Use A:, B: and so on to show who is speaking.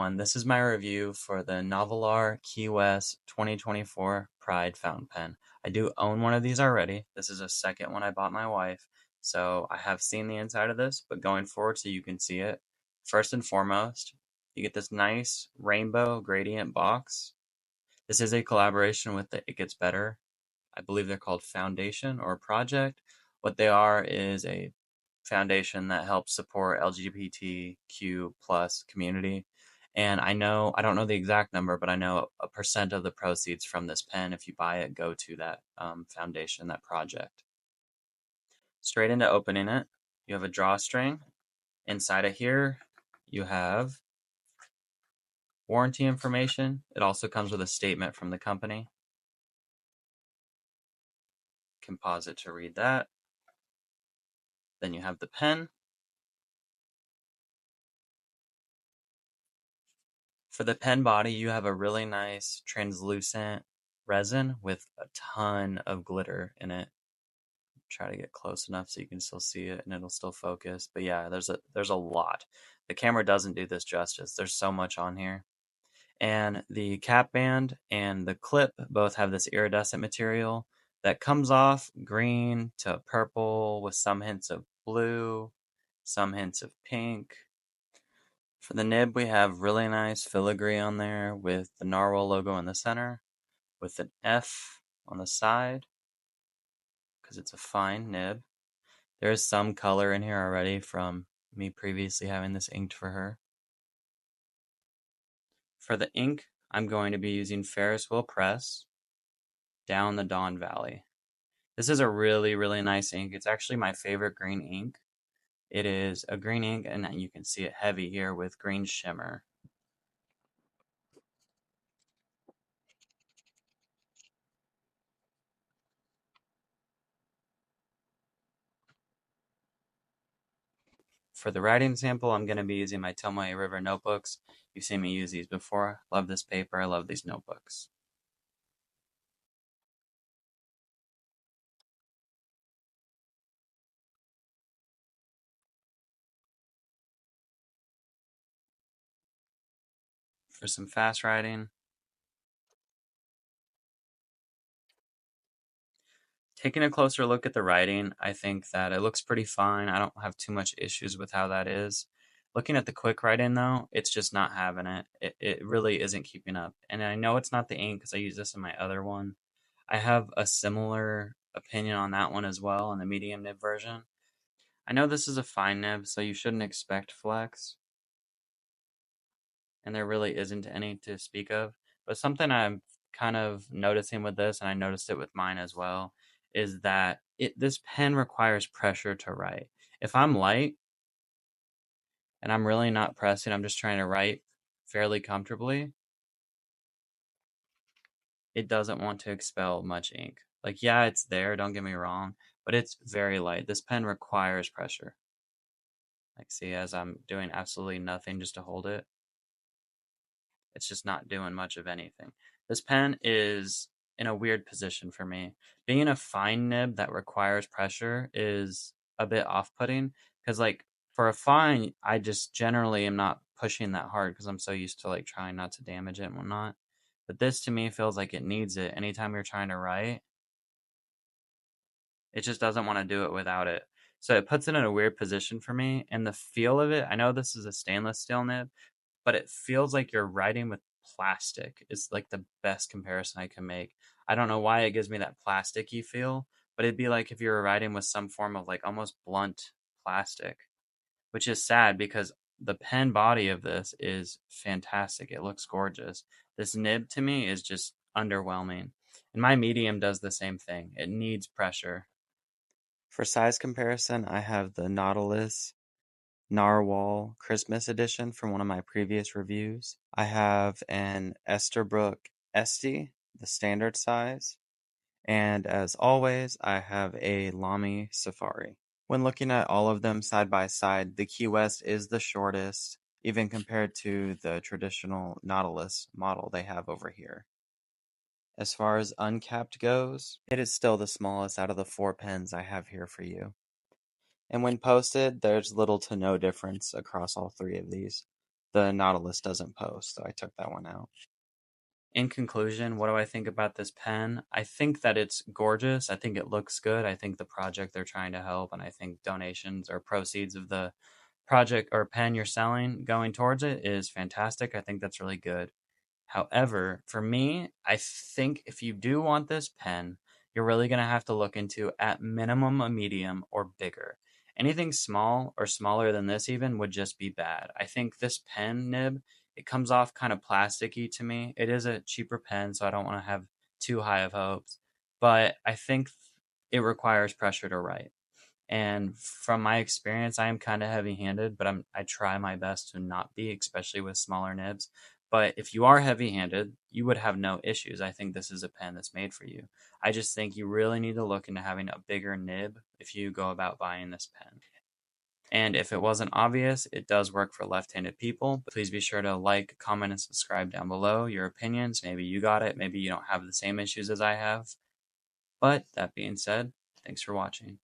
A: everyone. This is my review for the Nahvalur Key West 2024 Pride fountain pen. I do own one of these already. This is a second one I bought my wife, so I have seen the inside of this, but going forward so you can see it. First and foremost, you get this nice rainbow gradient box. This is a collaboration with the It Gets Better. I believe they're called Foundation or Project. What they are is a foundation that helps support LGBTQ plus community. And I don't know the exact number, but I know a percent of the proceeds from this pen, if you buy it, go to that foundation, that project. Straight into opening it, you have a drawstring. Inside of here, you have warranty information. It also comes with a statement from the company. You can pause it to read that. Then you have the pen. For the pen body, you have a really nice translucent resin with a ton of glitter in it. Try to get close enough so you can still see it and it'll still focus. But yeah, there's a lot. The camera doesn't do this justice. There's so much on here. And the cap band and the clip both have this iridescent material that comes off green to purple with some hints of blue, some hints of pink. For the nib, we have really nice filigree on there with the narwhal logo in the center, with an F on the side, because it's a fine nib. There is some color in here already from me previously having this inked for her. For the ink, I'm going to be using Ferris Wheel Press down the Don Valley. This is a really, really nice ink. It's actually my favorite green ink. It is a green ink, and you can see it heavy here with green shimmer. For the writing sample, I'm going to be using my Tomoe River notebooks. You've seen me use these before. Love this paper. I love these notebooks. For some fast writing, taking a closer look at the writing, I think that it looks pretty fine. I don't have too much issues with how that is. Looking at the quick writing, though, it's just not having it. It really isn't keeping up. And I know it's not the ink because I use this in my other one. I have a similar opinion on that one as well in the medium nib version. I know this is a fine nib, so you shouldn't expect flex. And there really isn't any to speak of. But something I'm kind of noticing with this, and I noticed it with mine as well, is that this pen requires pressure to write. If I'm light and I'm really not pressing, I'm just trying to write fairly comfortably, it doesn't want to expel much ink. Like, yeah, it's there, don't get me wrong, but it's very light. This pen requires pressure. Like, see, as I'm doing absolutely nothing just to hold it, it's just not doing much of anything. This pen is in a weird position for me. Being a fine nib that requires pressure is a bit off-putting because, like, for a fine, I just generally am not pushing that hard because I'm so used to like trying not to damage it and whatnot. But this to me feels like it needs it anytime you're trying to write. It just doesn't want to do it without it. So it puts it in a weird position for me. And the feel of it, I know this is a stainless steel nib, but it feels like you're writing with plastic. It's like the best comparison I can make. I don't know why it gives me that plasticky feel, but it'd be like if you were writing with some form of like almost blunt plastic, which is sad because the pen body of this is fantastic. It looks gorgeous. This nib to me is just underwhelming. And my medium does the same thing. It needs pressure. For size comparison, I have the Nautilus Narwhal Christmas edition from one of my previous reviews. I have an Esterbrook Esty, the standard size, and as always, I have a Lamy Safari. When looking at all of them side by side, the Key West is the shortest, even compared to the traditional Nautilus model they have over here. As far as uncapped goes, it is still the smallest out of the 4 pens I have here for you. And when posted, there's little to no difference across all 3 of these. the Nautilus doesn't post, so I took that one out. In conclusion, what do I think about this pen? I think that it's gorgeous. I think it looks good. I think the project they're trying to help, and I think donations or proceeds of the project or pen you're selling going towards it is fantastic. I think that's really good. However, for me, I think if you do want this pen, you're really going to have to look into at minimum a medium or bigger. Anything small or smaller than this even would just be bad. I think this pen nib, it comes off kind of plasticky to me. It is a cheaper pen, so I don't want to have too high of hopes, but I think it requires pressure to write. And from my experience, I am kind of heavy-handed, but I try my best to not be, especially with smaller nibs. But if you are heavy-handed, you would have no issues. I think this is a pen that's made for you. I just think you really need to look into having a bigger nib if you go about buying this pen. And if it wasn't obvious, it does work for left-handed people. Please be sure to like, comment, and subscribe down below your opinions. Maybe you got it. Maybe you don't have the same issues as I have. But that being said, thanks for watching.